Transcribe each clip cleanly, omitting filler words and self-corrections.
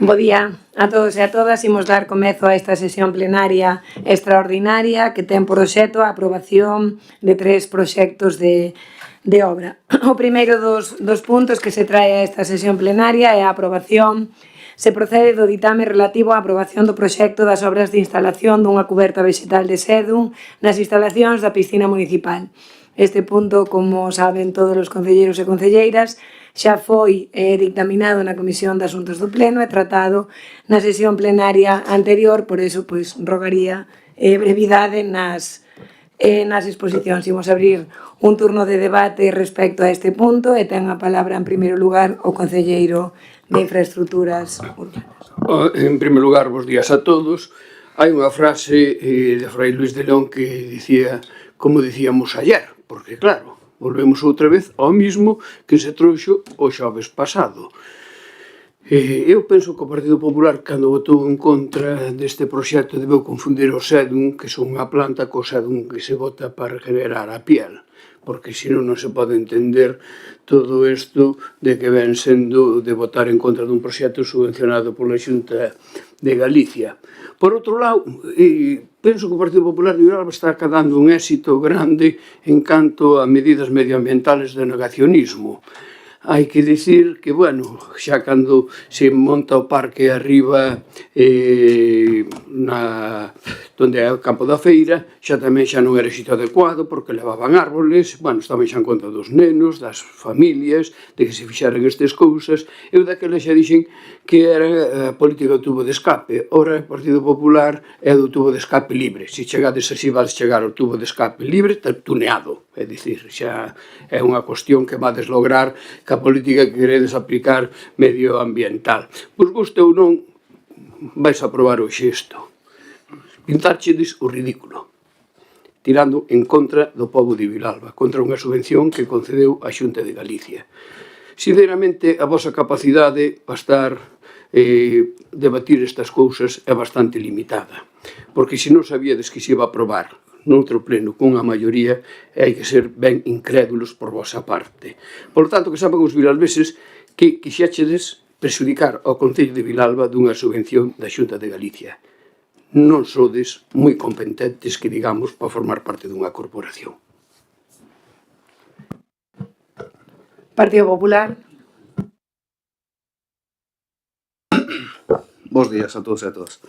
Bo día a todos e a todas. Imos dar comezo a esta sesión plenaria extraordinaria que ten por obxecto a aprobación de 3 proxectos de obra. O primeiro dos puntos que se trae a esta sesión plenaria é a aprobación. Se procede do ditame relativo á aprobación do proxecto das obras de instalación dunha cuberta vexetal de sedum nas instalacións da piscina municipal. Este punto, como saben todos os concelleiros e concelleiras, xa foi dictaminado na Comisión de Asuntos do Pleno e tratado na sesión plenaria anterior, por eso, rogaría brevidade nas exposicións. Imos abrir un turno de debate respecto a este punto e ten a palabra, en primeiro lugar, o concelleiro de Infraestructuras Urbanas. En primeiro lugar, bos días a todos. Hai unha frase de Fray Luis de León que dicía, como dicíamos ayer, porque claro, volvemos outra vez ao mismo que se trouxo o xoves pasado. Eu penso que o Partido Popular, cando votou en contra deste proxecto, debeu confundir o sedum, que son unha planta, co sedum que se bota para regenerar a piel, porque senón non se pode entender todo isto de que ven sendo de votar en contra dun proxecto subvencionado pola Xunta de Galicia. Por outro lado, penso que o Partido Popular de Vilalba está acadando un éxito grande en canto a medidas medioambientales de negacionismo. Hai que dicir que, bueno, xa cando se monta o parque arriba onde é o campo da feira, xa tamén xa non era sitio adecuado porque levaban árboles, bueno, estaban xa en contra dos nenos, das familias, de que se fixaran estas cousas. Eu daquela xa dixen que era a política do tubo de escape. Ora, o Partido Popular é do tubo de escape libre. Se chegades así, vades chegar ao tubo de escape libre, tuneado. É dicir, xa é unha cuestión que vades lograr que a política que queredes aplicar medioambiental. Pois guste ou non, vais a aprobar hoxe isto. Pintarchedes o ridículo, tirando en contra do pobo de Vilalba, contra unha subvención que concedeu a Xunta de Galicia. Sinceramente, a vosa capacidade para estar debatir estas cousas é bastante limitada, porque se non sabíades que se iba a aprobar noutro pleno cunha maioría, hai que ser ben incrédulos por vosa parte. Por tanto, que saben os vilalbeses que quixéchedes prexudicar ao Concello de Vilalba dunha subvención da Xunta de Galicia. Non sodes moi competentes, que digamos, para formar parte dunha corporación. Partido Popular. Bos días a todos e a todas.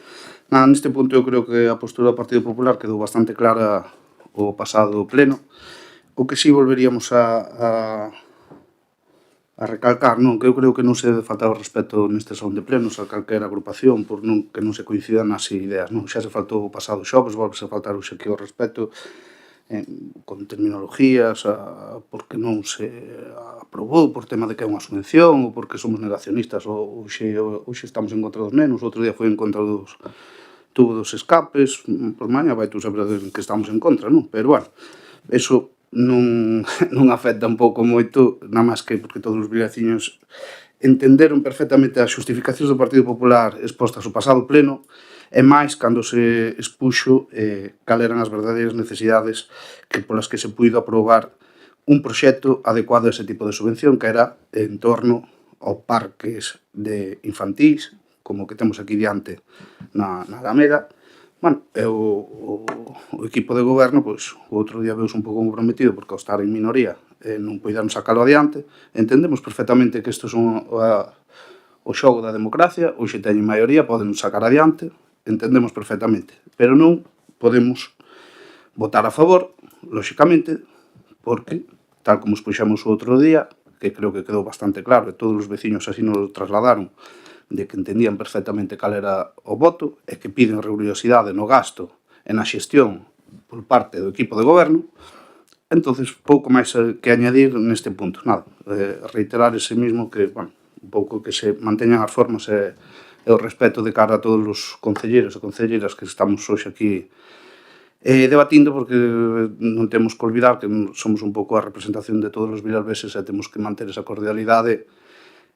Neste punto eu creo que a postura do Partido Popular quedou bastante clara o pasado pleno. O que si volveríamos a recalcar, non, que eu creo que non se debe faltar o respeto neste salón de plenos a calquera agrupación por que non se coincidan nas ideas, non? Xa se faltou o pasado xoves, volve-se a faltar hoxe aquí o respeto con terminologías, porque non se aprobou por tema de que é unha subvención ou porque somos negacionistas, ou hoxe estamos en contra dos nenos, outro día foi en contra dos tubo dos escapes, por maña vai tú saber que estamos en contra, non? Pero, bueno, eso non afecta un pouco moito, nada máis que porque todos os vilaciños entenderon perfectamente as xustificacións do Partido Popular expostas ao pasado pleno, e máis cando se expuxo cal eran as verdadeiras necesidades polas que se puido aprobar un proxecto adecuado a ese tipo de subvención, que era en torno aos parques de infantís, como que temos aquí diante na Alameda. Bueno, o equipo de goberno, pois, o outro día veus un pouco comprometido porque ao estar en minoría non puideron sacalo adiante. Entendemos perfectamente que isto é o xogo da democracia, hoxe teñen maioría, poden sacar adiante, entendemos perfectamente, pero non podemos votar a favor, lóxicamente, porque, tal como expuxemos o outro día, que creo que quedou bastante claro, e todos os veciños así nos trasladaron, de que entendían perfectamente cal era o voto e que piden rigorosidade no gasto e na xestión por parte do equipo de goberno. Entonces, pouco máis que añadir neste punto. Nada, reiterar ese mismo que, bueno, un pouco que se manteñan as formas e o respeto de cara a todos os concelleiros e concelleiras que estamos hoxe aquí debatindo, porque non temos que olvidar que somos un pouco a representación de todos os vilalbeses e temos que manter esa cordialidade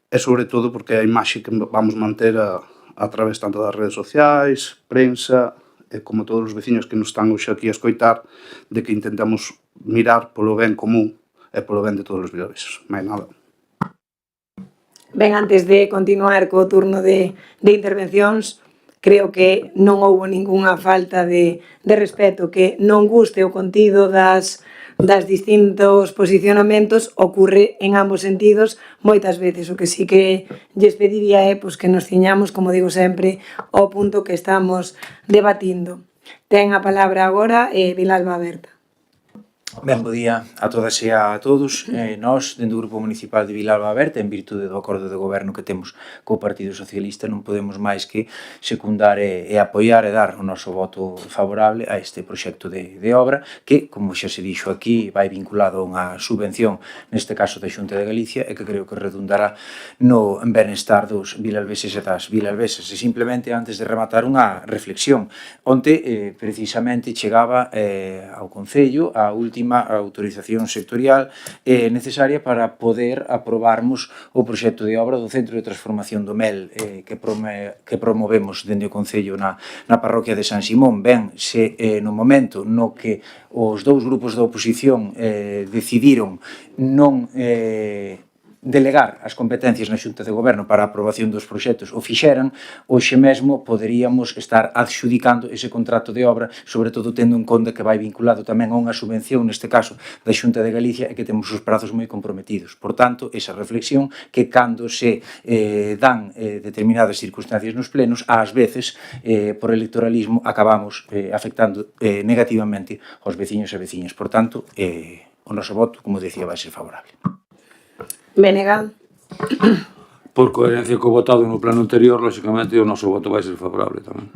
e sobre todo porque a imaxe que vamos manter a través tanto das redes sociais, prensa e como todos os veciños que nos están hoxe aquí a escoitar, de que intentamos mirar polo ben común e polo ben de todos os vilalbeses. Mais nada. Ben, antes de continuar co turno de intervencións, creo que non houbo ningunha falta de respeto, que non guste o contido das distintos posicionamentos ocurre en ambos sentidos moitas veces. O que sí que lles pediría é que nos ciñamos, como digo sempre, ao punto que estamos debatindo. Ten a palabra agora Vilalba Berta. Ben, bo día a todas e a todos. Nós, dentro do Grupo Municipal de Vilalba Berta, en virtude do acordo de goberno que temos co Partido Socialista, non podemos máis que secundar e apoiar e dar o noso voto favorable a este proxecto de obra que, como xa se dixo aquí, vai vinculado a unha subvención, neste caso da Xunta de Galicia, e que creo que redundará no benestar dos vilalbeses e das vilalbesas. E simplemente, antes de rematar, unha reflexión. Onte, precisamente, chegaba ao Concello a última autorización sectorial necesaria para poder aprobarmos o proxecto de obra do Centro de Transformación do Mel que promovemos dende o Concello na parroquia de San Simón. Ben, se no momento no que os dous grupos da oposición decidiron non delegar as competencias na Xunta de Goberno para a aprobación dos proxectos o fixeran, hoxe mesmo poderíamos estar adxudicando ese contrato de obra, sobre todo tendo en conta que vai vinculado tamén a unha subvención, neste caso da Xunta de Galicia, e que temos os prazos moi comprometidos. Por tanto, esa reflexión que cando se dan determinadas circunstancias nos plenos, ás veces, por electoralismo, acabamos afectando negativamente aos veciños e veciñas. Por tanto, o noso voto, como decía, vai ser favorable. Benega. Por coherencia co votado no plano anterior, lóxicamente, o noso voto vai ser favorable tamén.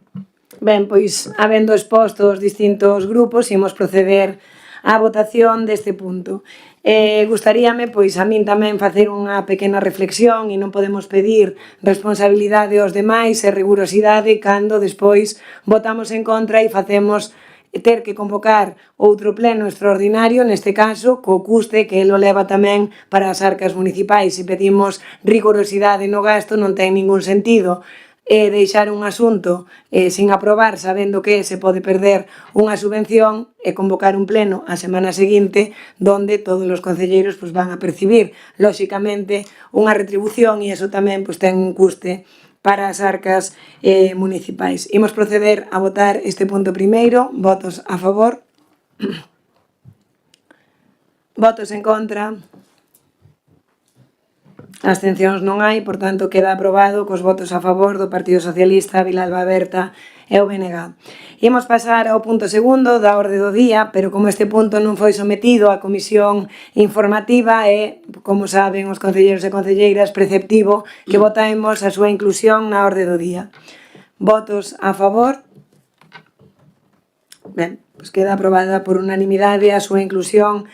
Ben, pois, habendo exposto os distintos grupos, imos proceder á votación deste punto. Gustaríame, pois, a min tamén facer unha pequena reflexión e non podemos pedir responsabilidade aos demais e rigurosidade cando despois votamos en contra e facemos ter que convocar outro pleno extraordinario, neste caso, co custe que lo leva tamén para as arcas municipais. Se pedimos rigorosidade no gasto, non ten ningún sentido deixar un asunto sin aprobar, sabendo que se pode perder unha subvención e convocar un pleno a semana seguinte donde todos os concelleiros van a percibir, lóxicamente, unha retribución e iso tamén ten un custe para as arcas municipais. Imos proceder a votar este punto primeiro. Votos a favor. Votos en contra. Abstencións non hai, por tanto, queda aprobado cos votos a favor do Partido Socialista, Vilalba Berta e o BNG. Imos pasar ao punto segundo da orde do día, pero como este punto non foi sometido á comisión informativa e, como saben os concelleiros e concelleiras, preceptivo que votemos a súa inclusión na orde do día. Votos a favor. Ben, pois queda aprobada por unanimidade a súa inclusión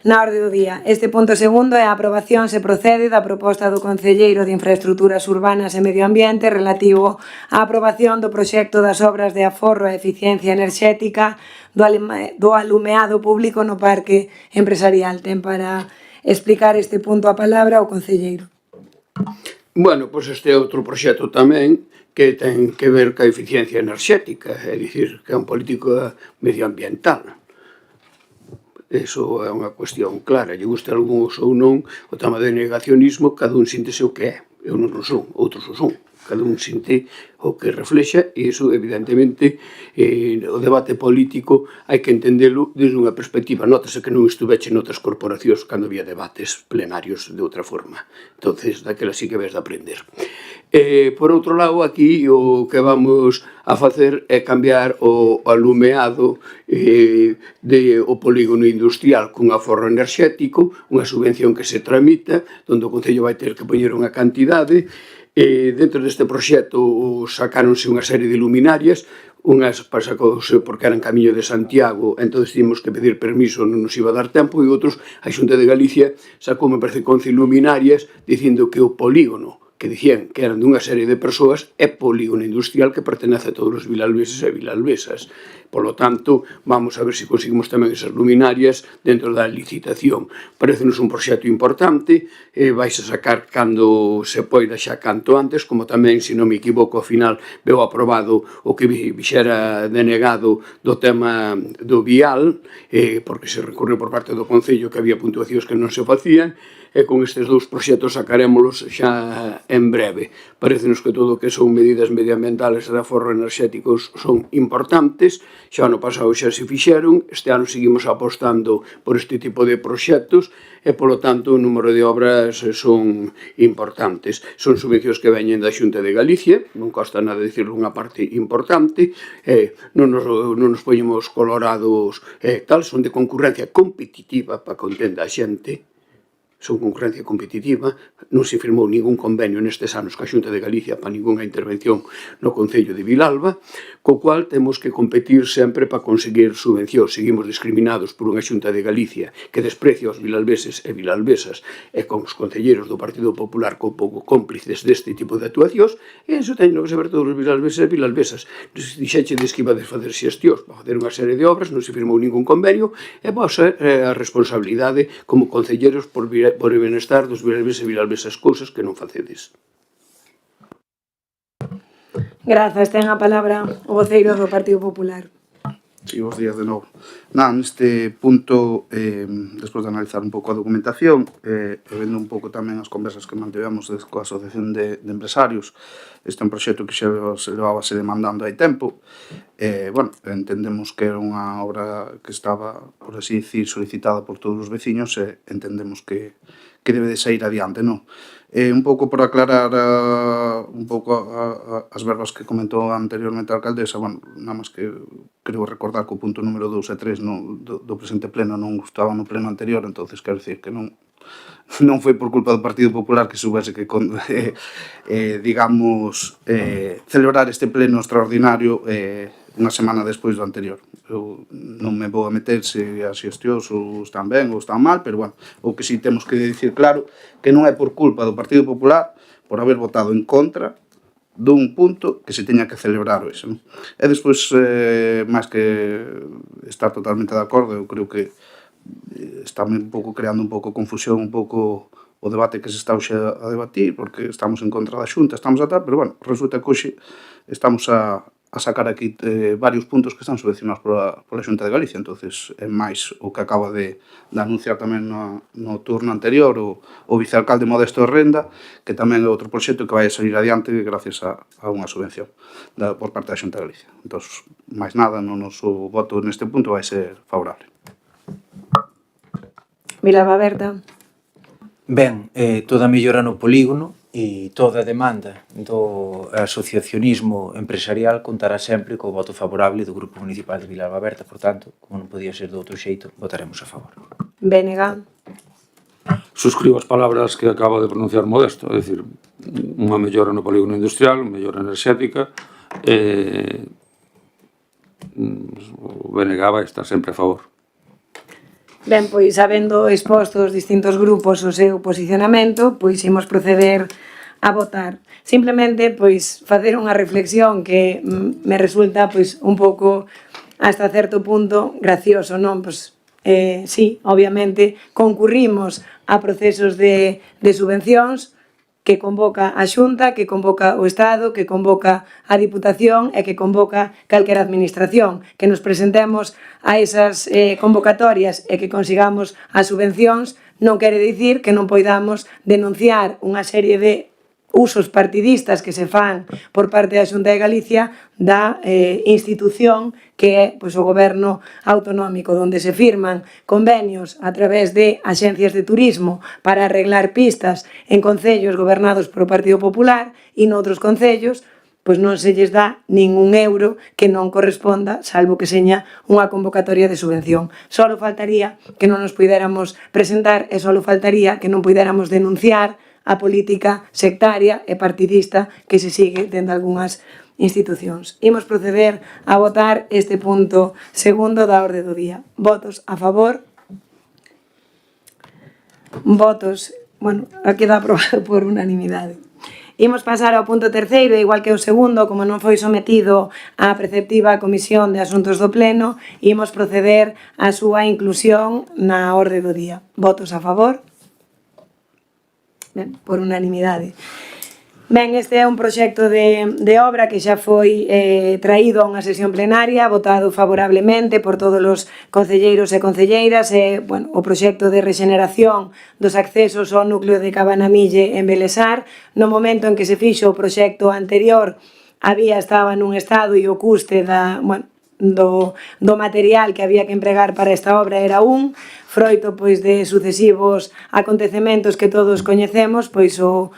na orde do día. Este punto segundo é a aprobación se procede da proposta do Concelleiro de Infraestructuras Urbanas e Medio Ambiente relativo á aprobación do proxecto das obras de aforro e eficiencia enerxética do alumeado público no Parque Empresarial. Ten para explicar este punto a palabra o Concelleiro. Bueno, pois este é outro proxecto tamén que ten que ver ca eficiencia enerxética, é dicir, que é un político medioambiental. Eso é unha cuestión clara, lle gusta a algúns ou non, o tema de negacionismo, cada un síntese o que é. Eu non o son, outros o son. Cada un sinte o que reflexa e iso, evidentemente, o debate político hai que entendelo desde unha perspectiva. Nótase que non estuveche noutras corporacións cando había debates plenarios de outra forma. Entonces, daquela sí que ves de aprender. Por outro lado, aquí o que vamos a facer é cambiar o alumeado o polígono industrial cun aforro enerxético, unha subvención que se tramita, onde o Concello vai ter que poñer unha cantidade. Dentro deste proxecto sacáronse unha serie de luminarias, unhas pasacouse porque eran camiño de Santiago, entón tínhamos que pedir permiso, non nos iba a dar tempo, e outros, a Xunta de Galicia sacou, me parece, 11 luminarias dicindo que o polígono que dicían que eran dunha serie de persoas é polígono industrial que pertenece a todos os vilalbeses e vilalbesas. Polo tanto, vamos a ver se conseguimos tamén esas luminarias dentro da licitación. Parecenos un proxecto importante, vais a sacar cando se poida xa canto antes, como tamén, se non me equivoco, ao final veu aprobado o que vixera denegado do tema do vial, porque se recorreu por parte do Concello que había puntuacións que non se facían, e con estes dous proxectos sacarémolos xa en breve. Parecenos que todo o que son medidas medioambientales e de aforro enerxéticos son importantes, xa ano pasado xa se fixeron, este ano seguimos apostando por este tipo de proxectos e, polo tanto, o número de obras son importantes. Son subvencións que veñen da Xunta de Galicia, non costa nada dicirlo, unha parte importante, non nos poñemos colorados tal, son de concurrencia competitiva para que entenda a xente, son concurrencia competitiva, non se firmou ningún convenio nestes anos coa Xunta de Galicia para ninguna intervención no Concello de Vilalba, co cual temos que competir sempre para conseguir subvencións. Seguimos discriminados por unha Xunta de Galicia que desprecia os vilalbeses e vilalbesas e con os concelleiros do Partido Popular con pouco cómplices deste tipo de actuacións, e iso teñen que saber todos os vilalbeses e vilalbesas. Dixéchedes que ibades facer xestións para facer unha serie de obras, non se firmou ningún convenio, e vos a responsabilidade como concelleiros por o benestar dos vilalbeses e vilalbesas, cousas que non facedes. Grazas, ten a palabra o voceiro do Partido Popular. Sí, bons días de novo. Neste punto, despois de analizar un pouco a documentación e vendo un pouco tamén as conversas que mantivemos coa Asociación de Empresarios, este é un proxecto que xa se levaba demandando hai tempo. Entendemos que era unha obra que estaba, por así dicir, solicitada por todos os veciños e entendemos que debe de sair adiante, non? Un pouco por aclarar un pouco as verbas que comentou anteriormente a alcaldesa, nada máis que creo recordar que o punto número 2 e 3 do presente pleno non estaban no pleno anterior, entonces quero dicir que non foi por culpa do Partido Popular que soubese que, celebrar este pleno extraordinario unha semana despois do anterior. Eu non me vou a meter se as xestións están ben ou están mal, pero, o que si temos que dicir claro que non é por culpa do Partido Popular por haber votado en contra dun punto que se teña que celebrar hoxe, non? E despois, máis que estar totalmente de acordo, eu creo que está un pouco creando un pouco confusión, un pouco o debate que se está hoxe a debatir, porque estamos en contra da Xunta, estamos a tal, pero, resulta que hoxe estamos a sacar aquí varios puntos que están subvencionados pola Xunta de Galicia, entonces é máis o que acaba de anunciar tamén no turno anterior o vicealcalde Modesto Renda, que tamén é outro proxecto que vai a salir adiante gracias a unha subvención por parte da Xunta de Galicia. Entón, máis nada, no noso voto neste punto vai ser favorable. Vilalba Berta. Ben, toda a mellora no polígono e toda a demanda do asociacionismo empresarial contará sempre co voto favorable do Grupo Municipal de Vilalba Berta, por tanto, como non podía ser de outro xeito, votaremos a favor. Bénega. Suscribo as palabras que acaba de pronunciar Modesto, é dicir, unha mellora no polígono industrial, unha mellora enerxética, o BNG vai estar sempre a favor. Ben, pois, habendo exposto os distintos grupos o seu posicionamento, pois imos proceder a votar. Simplemente, pois, facer unha reflexión que me resulta, pois, un pouco, hasta certo punto, gracioso, non? Pois, sí, obviamente, concurrimos a procesos de subvencións que convoca a Xunta, que convoca o Estado, que convoca a Diputación e que convoca calquera administración. Que nos presentemos a esas convocatorias e que consigamos as subvencións non quere dicir que non poidamos denunciar unha serie de usos partidistas que se fan por parte da Xunta de Galicia da institución que é o Goberno autonómico, onde se firman convenios a través de axencias de turismo para arreglar pistas en concellos gobernados por o Partido Popular e noutros concellos pois non se lles dá ningún euro que non corresponda, salvo que seña unha convocatoria de subvención. Solo faltaría que non nos puidéramos presentar e solo faltaría que non puidéramos denunciar a política sectaria e partidista que se sigue dentro de algunhas institucións. Imos proceder a votar este punto segundo da orde do día. Votos a favor. Votos, bueno, queda aprobado por unanimidade. Imos pasar ao punto terceiro, igual que o segundo, como non foi sometido á preceptiva Comisión de Asuntos do Pleno, imos proceder á súa inclusión na orde do día. Votos a favor? Ben, por unanimidade. Ben, este é un proxecto de obra que xa foi traído a unha sesión plenaria, votado favorablemente por todos os concelleiros e concelleiras. Bueno, o proxecto de rexeneración dos accesos ao núcleo de Cabanamille en Belesar. No momento en que se fixo o proxecto anterior, a vía estaba nun estado e o custe do material que había que empregar para esta obra era froito pois de sucesivos acontecementos que todos coñecemos, pois o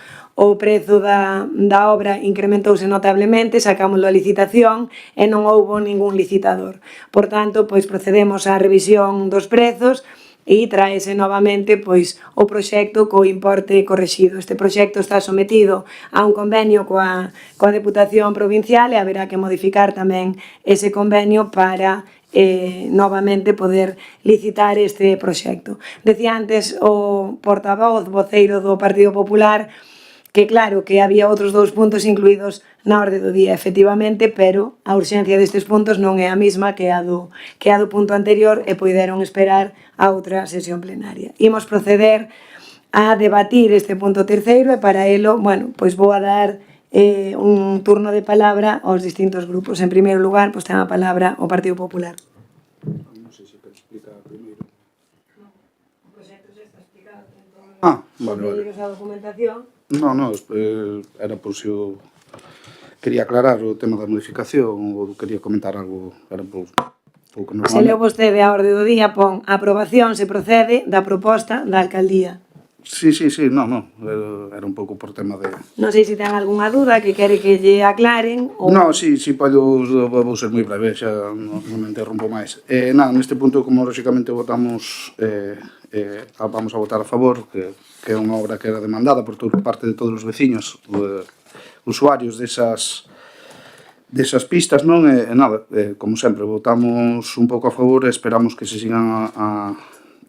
prezo da obra incrementouse notablemente, sacámoslo a licitación e non houbo ningún licitador. Por tanto, pois procedemos á revisión dos prezos e traese novamente pois o proxecto co importe correxido. Este proxecto está sometido a un convenio coa Deputación Provincial e haberá que modificar tamén ese convenio para novamente poder licitar este proxecto. Decía antes o voceiro do Partido Popular que claro, que había outros dous puntos incluídos na orde do día, efectivamente, pero a urxencia destes puntos non é a mesma que a do punto anterior e poideron esperar a outra sesión plenaria. Imos proceder a debatir este punto terceiro e para elo, bueno, pois vou a dar un turno de palabra aos distintos grupos. En primeiro lugar, pois ten a palabra o Partido Popular. Non sei se quero explicar primeiro. O proxecto xa está explicado. Vale. A documentación. Non, era por se eu quería aclarar o tema da modificación ou quería comentar algo, era por que nos Se leu vostede a orde do día, pon a aprobación se procede da proposta da alcaldía. Sí, non, era un pouco por tema de... Non sei se ten algunha dúda que quere que lle aclaren ou... Non, sí, podo, vou ser moi breve, xa non me interrompo máis. Neste punto, como lógicamente votamos, vamos a votar a favor, que é unha obra que era demandada por parte de todos os veciños, usuarios desas pistas, non? Como sempre, votamos un pouco a favor e esperamos que se sigan a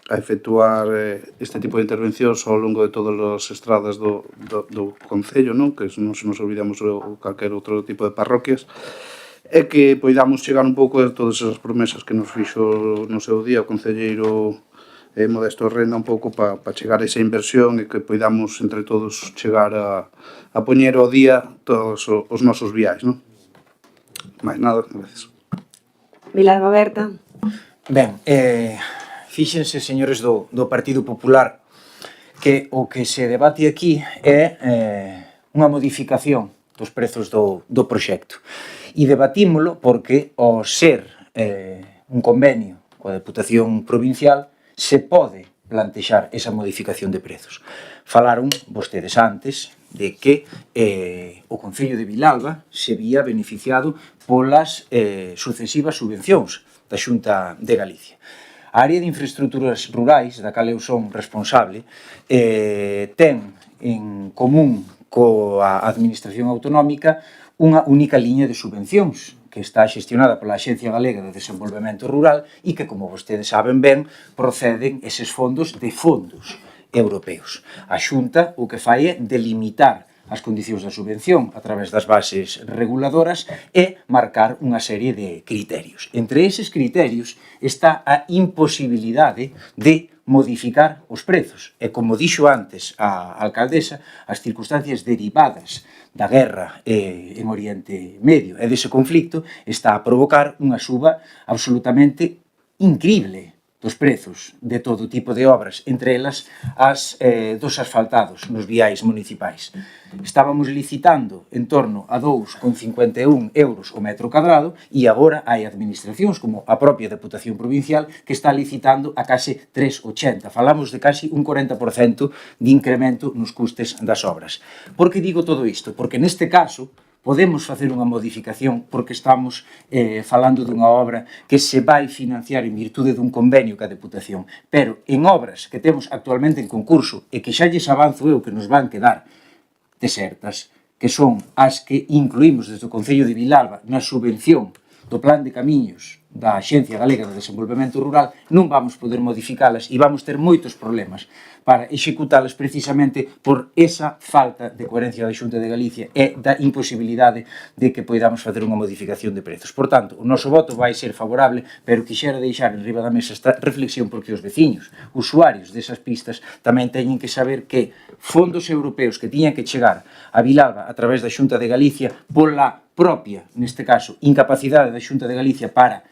efectuar este tipo de intervencións ao longo de todas as estradas do Concello, non? Que non se nos olvidamos calquer outro tipo de parroquias, e que poidamos chegar un pouco a todas as promesas que nos fixo no seu día o concelleiro Modesto Renda un pouco para chegar a esa inversión e que poidamos entre todos chegar a poñer ao día todos os nosos viais, non? Mais nada, gracias. Vilalba Berta. Ben, fíxense, señores do Partido Popular, que o que se debate aquí é unha modificación dos prezos do proxecto. E debatímolo porque, ao ser un convenio coa Deputación Provincial, se pode plantexar esa modificación de prezos. Falaron vostedes antes de que o Concello de Vilalba se vía beneficiado polas sucesivas subvencións da Xunta de Galicia. A área de infraestructuras rurais, da cal eu son responsable, ten en común coa Administración Autonómica unha única liña de subvencións que está xestionada pola Axencia Galega de Desenvolvemento Rural e que, como vostedes saben ben, proceden eses fondos de fondos europeos. A Xunta o que fai é delimitar as condicións da subvención a través das bases reguladoras e marcar unha serie de criterios. Entre eses criterios está a imposibilidade de modificar os prezos. E como dixo antes a alcaldesa, as circunstancias derivadas da guerra en Oriente Medio e dese conflicto está a provocar unha suba absolutamente incrible dos prezos de todo tipo de obras, entre elas as dos asfaltados nos viais municipais. Estábamos licitando en torno a 2,51 euros o metro cadrado e agora hai administracións como a propia Deputación Provincial que está licitando a case 3,80. Falamos de casi un 40% de incremento nos custes das obras. Por que digo todo isto? Porque neste caso podemos facer unha modificación porque estamos falando dunha obra que se vai financiar en virtude dun convenio ca Deputación, pero en obras que temos actualmente en concurso e que xa lles avanzo eu que nos van quedar desertas, que son as que incluímos desde o Concello de Vilalba na subvención do Plan de Camiños da Axencia Galega de Desenvolvemento Rural, non vamos poder modificalas e vamos ter moitos problemas para executalas precisamente por esa falta de coherencia da Xunta de Galicia e da imposibilidade de que poidamos facer unha modificación de prezos. Por tanto, o noso voto vai ser favorable, pero quixera deixar en riba da mesa esta reflexión porque os veciños, usuarios desas pistas, tamén teñen que saber que fondos europeos que tiñan que chegar a Vilalba a través da Xunta de Galicia pola propia, neste caso, incapacidade da Xunta de Galicia para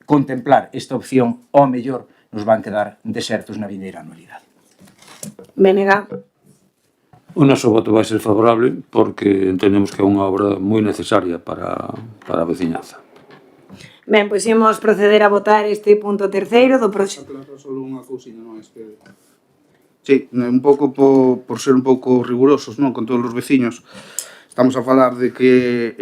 contemplar esta opción, ao mellor nos van quedar desertos na vindeira anualidade. Benega. O noso voto vai ser favorable porque entendemos que é unha obra moi necesaria para a veciñanza. Ben, pois imos proceder a votar este punto terceiro do proxecto. Aclarar só unha cousiña, non, que... Sí, un pouco por ser un pouco rigurosos, non, con todos os veciños. Estamos a falar de que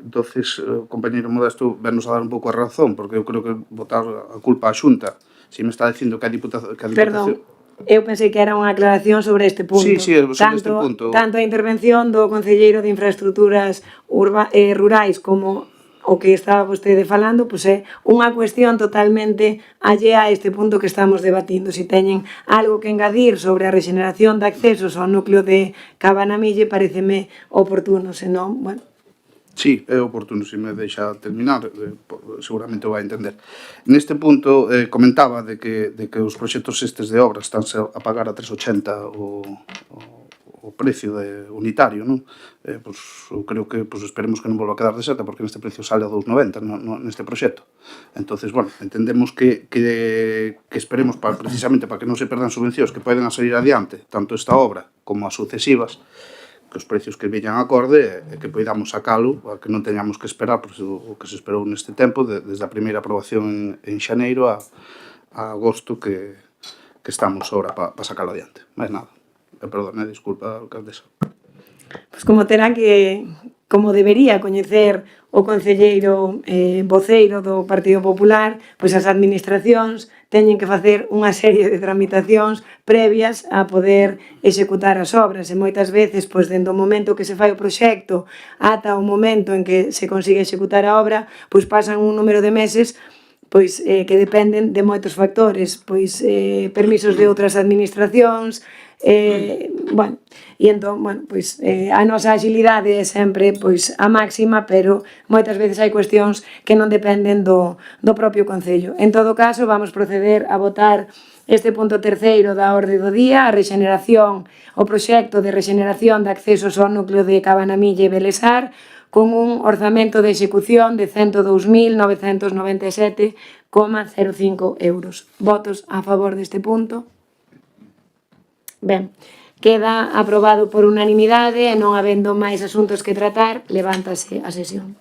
entonces o compañeiro Modesto venos a dar un pouco a razón, porque eu creo que botar a culpa á Xunta, se me está dicindo que a Diputación... Perdón, eu pensei que era unha aclaración sobre este punto. Sí, sobre este punto. Tanto a intervención do Concelleiro de Infraestructuras Rurais como o que estaba vostede falando, pois é unha cuestión totalmente allea a este punto que estamos debatindo. Se teñen algo que engadir sobre a rexeneración de accesos ao núcleo de Cabanamille, pareceme oportuno, senón, bueno. Sí, é oportuno, se me deixa terminar, seguramente o vai entender. Neste punto comentaba de que os proxectos estes de obra estánse a pagar a 3,80 o precio unitario, non? Pois, eu creo que esperemos que non volva a quedar deserta, porque neste precio sale a 2,90 neste proxecto. Entonces, bueno, entendemos que esperemos precisamente para que non se perdan subvencións que poden salir adiante, tanto esta obra como as sucesivas, que os precios que veñan acorde e que poidamos sacalo, para que non teñamos que esperar o que se esperou neste tempo, desde a primeira aprobación en xaneiro a agosto que estamos ahora para sacalo adiante. Mais nada. Perdón, disculpa, alcaldesa. Pois como terá que, como debería coñecer o concelleiro voceiro do Partido Popular, pois as administracións teñen que facer unha serie de tramitacións previas a poder executar as obras e moitas veces, pois dende o momento que se fai o proxecto ata o momento en que se consigue executar a obra, pois pasan un número de meses pois que dependen de moitos factores, pois permisos de outras administracións, bueno, e entón, bueno, pois a nosa agilidade é sempre pois a máxima, pero moitas veces hai cuestións que non dependen do propio Concello. En todo caso, vamos proceder a votar este punto terceiro da orde do día, a rexeneración, o proxecto de rexeneración de accesos ao núcleo de Cabanamille e Belesar, con un orzamento de execución de 102.997,05 euros. Votos a favor deste punto? Ben, queda aprobado por unanimidade e non habendo máis asuntos que tratar, levántase a sesión.